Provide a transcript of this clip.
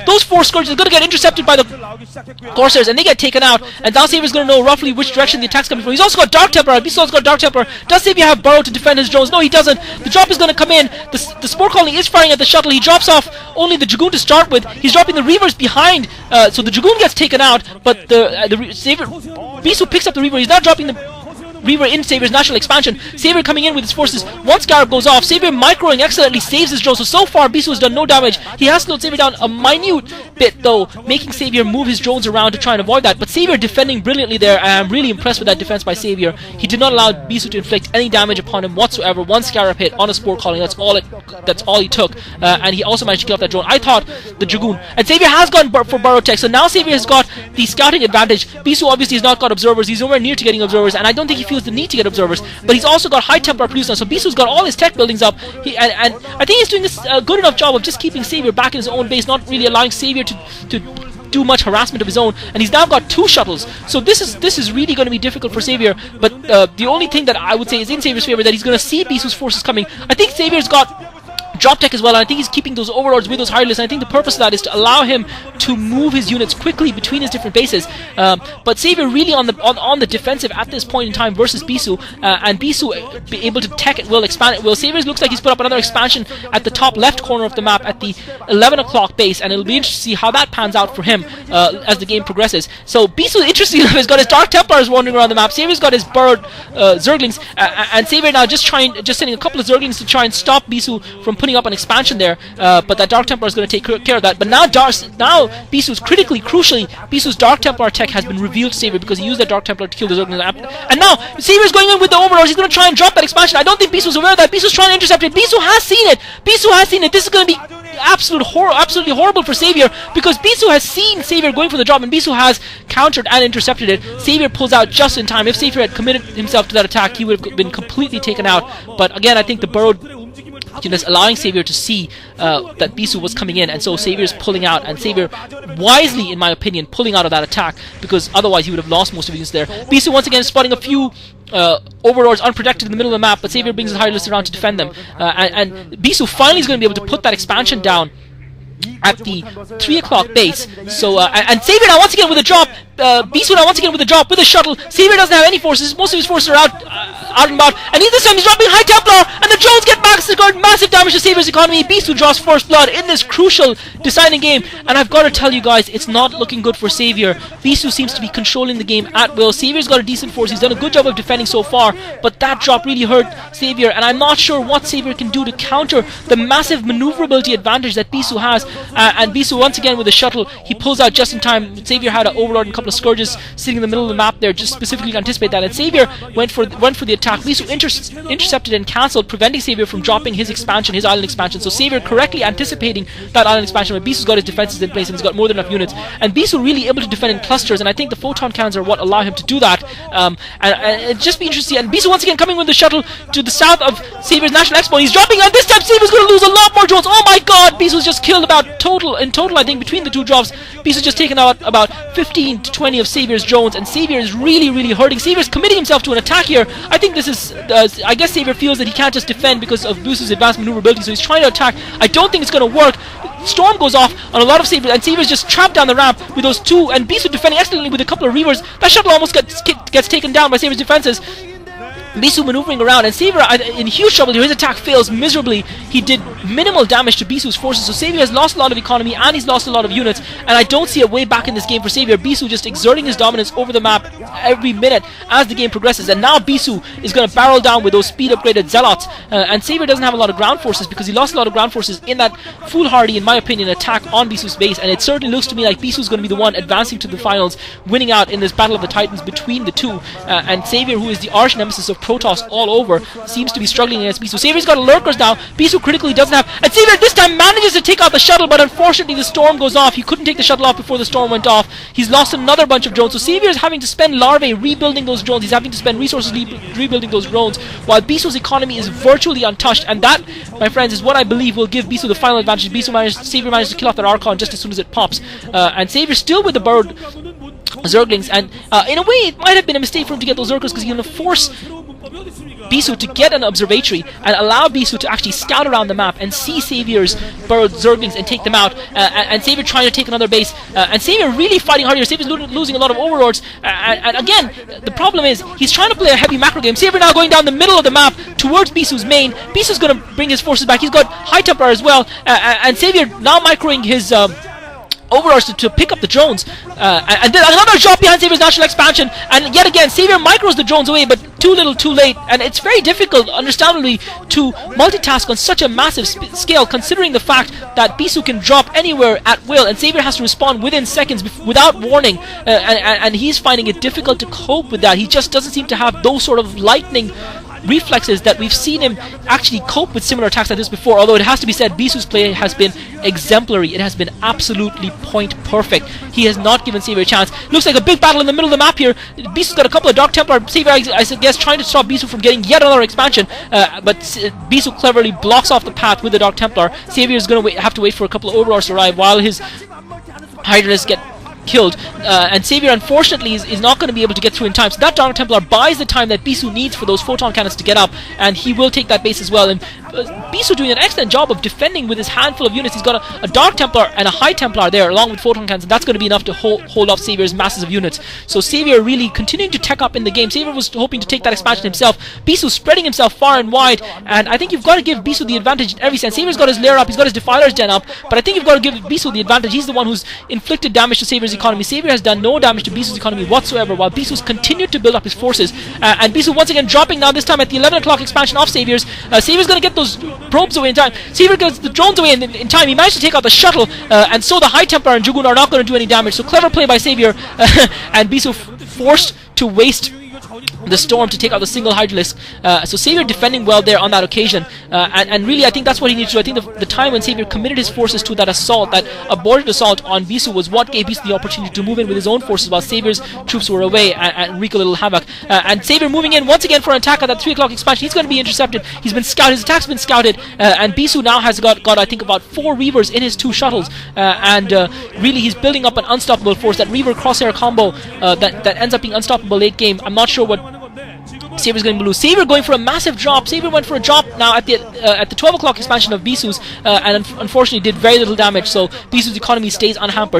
Those 4 Scourges are going to get intercepted by the Corsairs, and they get taken out. And now Saviour's going to know roughly which direction the attack's coming from. He's also got Dark Templar. Bisu also got Dark Templar. Does Savior have Burrow to defend his drones? No, he doesn't. The drop is going to come in. The Spore Colony is firing at the shuttle. He drops off only the Dragoon to start with. He's dropping the Reavers behind, so the Dragoon gets taken out, but the Savior, Bisu picks up the Reaver. He's now dropping the Reaver in Saviour's natural expansion. Savior coming in with his forces. Once Scarab goes off, Savior microing excellently saves his drone. So far Bisu has done no damage. He has slowed Savior down a minute bit though, making Savior move his drones around to try and avoid that. But Savior defending brilliantly there. I'm really impressed with that defense by Savior. He did not allow Bisu to inflict any damage upon him whatsoever. One Scarab hit on a Spore Colony. That's all he took. And he also managed to kill off that drone. I thought the Dragoon. And Savior has gone for Burrow Tech. So now Savior has got the scouting advantage. Bisu obviously has not got observers. He's nowhere near to getting observers. And I don't think he feels the need to get observers. But he's also got high Templar produced now, so Bisu's got all his tech buildings up. And I think he's doing this good enough job of just keeping Savior back in his own base, not really allowing Savior to do much harassment of his own. And he's now got 2 shuttles, so this is really going to be difficult for Savior. But the only thing that I would say is in Savior's favor, that he's going to see Bisu's forces coming. I think Savior's got drop tech as well, and I think he's keeping those overlords with those higher lists, and I think the purpose of that is to allow him to move his units quickly between his different bases. But Savior really on the defensive at this point in time versus Bisu, and Bisu be able to tech it will, expand it will. Savior looks like he's put up another expansion at the top left corner of the map at the 11 o'clock base, and it'll be interesting to see how that pans out for him as the game progresses. So Bisu, interestingly enough, has got his Dark Templars wandering around the map. Savior's got his burrowed Zerglings, and Savior now just sending a couple of Zerglings to try and stop Bisu from putting up an expansion there, but that Dark Templar is going to take care of that. But now Bisu's crucially, Bisu's Dark Templar tech has been revealed to Savior because he used that Dark Templar to kill the Zerglings. And now Savior's going in with the Overlords. He's going to try and drop that expansion. I don't think Bisu's aware of that. Bisu's trying to intercept it. Bisu has seen it. Bisu has seen it. This is going to be absolutely horrible for Savior, because Bisu has seen Savior going for the drop, and Bisu has countered and intercepted it. Savior pulls out just in time. If Savior had committed himself to that attack, he would have been completely taken out. But again, I think the burrowed units allowing Savior to see that Bisu was coming in, and so Savior's pulling out, and Savior wisely, in my opinion, pulling out of that attack, because otherwise he would have lost most of his units there. Bisu once again spotting a few overlords unprotected in the middle of the map, but Savior brings his higher list around to defend them, and Bisu finally is going to be able to put that expansion down at the 3 o'clock base. So and Savior now once again with a drop. Bisu now once again with a drop with a shuttle. Savior doesn't have any forces. Most of his forces are out and about. And this time he's dropping high Templar, and the drones get massive damage to Savior's economy. Bisu draws first blood in this crucial deciding game. And I've got to tell you guys, it's not looking good for Savior. Bisu seems to be controlling the game at will. Savior's got a decent force. He's done a good job of defending so far, but that drop really hurt Savior, and I'm not sure what Savior can do to counter the massive maneuverability advantage that Bisu has. And Bisu once again with a shuttle, he pulls out just in time. Savior had an Overlord and a couple of Scourges sitting in the middle of the map there, just specifically to anticipate that, and Savior went for the attack. Bisu intercepted and cancelled, preventing Savior from dropping his expansion, his island expansion. So Savior correctly anticipating that island expansion, but Bisu's got his defenses in place and he's got more than enough units, and Bisu really able to defend in clusters, and I think the photon cannons are what allow him to do that. And it'd just be interesting. And Bisu once again coming with the shuttle to the south of Saviour's National Expo. He's dropping, and this time Saviour's going to lose a lot more drones. Oh my god, Bisu's just killed in total I think between the two drops, Bisu's just taken out about 15 to 20 of Saviour's drones, and Savior is really hurting. Savior's committing himself to an attack here. I think this is I guess Savior feels that he can't just defend because of Bisu's advanced maneuverability, so he's trying to attack. I don't think it's going to work. Storm goes off on a lot of Savior, and Saviour's just trapped down the ramp with those two, and Bisu defending excellently with a couple of Reavers. That shuttle almost gets taken down by Saviour's defenses. Bisu maneuvering around, and Savior in huge trouble here. His attack fails miserably. He did minimal damage to Bisu's forces, so Savior has lost a lot of economy and he's lost a lot of units, and I don't see a way back in this game for Savior. Bisu just exerting his dominance over the map every minute as the game progresses, and now Bisu is going to barrel down with those speed upgraded Zealots, and Savior doesn't have a lot of ground forces because he lost a lot of ground forces in that foolhardy, in my opinion, attack on Bisu's base, and it certainly looks to me like Bisu's going to be the one advancing to the finals, winning out in this Battle of the Titans between the two, and Savior, who is the arch nemesis of Protoss all over, seems to be struggling against Bisu. Saviour's got a Lurkers now. Bisu critically doesn't have, and Savior this time manages to take out the shuttle, but unfortunately the storm goes off. He couldn't take the shuttle off before the storm went off. He's lost another bunch of drones, so Savior is having to spend larvae rebuilding those drones. He's having to spend resources rebuilding those drones, while Bisu's economy is virtually untouched, and that, my friends, is what I believe will give Bisu the final advantage. Savior managed to kill off that Archon just as soon as it pops, and Savior still with the burrowed Zerglings, and in a way it might have been a mistake for him to get those Zerglings because he's going to force Bisu to get an observatory and allow Bisu to actually scout around the map and see Saviour's burrowed Zerglings and take them out, and Saviour trying to take another base, and Saviour really fighting hard here. Saviour's losing a lot of overlords, and again, the problem is he's trying to play a heavy macro game. Saviour now going down the middle of the map towards Bisu's main. Bisu's going to bring his forces back. He's got High Templar as well, and Saviour now microing his overlords to pick up the drones, and then another drop behind Saviour's natural expansion, and yet again Saviour micros the drones away, but too little too late, and it's very difficult, understandably, to multitask on such a massive scale, considering the fact that Bisu can drop anywhere at will, and Saviour has to respond within seconds without warning, and he's finding it difficult to cope with that. He just doesn't seem to have those sort of lightning reflexes that we've seen him actually cope with similar attacks like this before, although it has to be said Bisu's play has been exemplary. It has been absolutely point perfect. He has not given Saviour a chance. Looks like a big battle in the middle of the map here. Bisu's got a couple of Dark Templar. Saviour, I guess, trying to stop Bisu from getting yet another expansion, but Bisu cleverly blocks off the path with the Dark Templar. Saviour is going to have to wait for a couple of overlords to arrive while his Hydralisks get killed, and Saviour unfortunately is not going to be able to get through in time, so that Dark Templar buys the time that Bisu needs for those photon cannons to get up, and he will take that base as well. And Bisu doing an excellent job of defending with his handful of units. He's got a Dark Templar and a High Templar there along with photon cannons, and that's going to be enough to hold off Saviour's masses of units. So Saviour really continuing to tech up in the game. Saviour was hoping to take that expansion himself. Bisu spreading himself far and wide, and I think you've got to give Bisu the advantage in every sense. Saviour's got his lair up, he's got his Defiler's Den up, but I think you've got to give Bisu the advantage. He's the one who's inflicted damage to Saviour's economy. Saviour has done no damage to Bisu's economy whatsoever, while Bisu's continued to build up his forces, and Bisu once again dropping now, this time at the 11 o'clock expansion of Saviour's. Saviour's going to get those probes away in time. Saviour gets the drones away in time. He managed to take out the shuttle, and so the High Templar and Dragoon are not going to do any damage. So clever play by Saviour, and Bisu forced to waste the storm to take out the single Hydralisk. So Saviour defending well there on that occasion, and really I think that's what he needs to do. I think the time when Saviour committed his forces to that assault, that aborted assault on Bisu, was what gave Bisu the opportunity to move in with his own forces while Saviour's troops were away and wreak a little havoc. And Saviour moving in once again for an attack at that 3 o'clock expansion. He's going to be intercepted. He's been scouted. His attack's been scouted, and Bisu now has got I think about 4 Reavers in his 2 shuttles, and really he's building up an unstoppable force. That Reaver Crosshair combo that ends up being unstoppable late game. I'm not sure what Saviour's going to lose. Saviour going for a massive drop. Saviour went for a drop now at the 12 o'clock expansion of Bisu's, and unfortunately did very little damage, so Bisu's economy stays unhampered.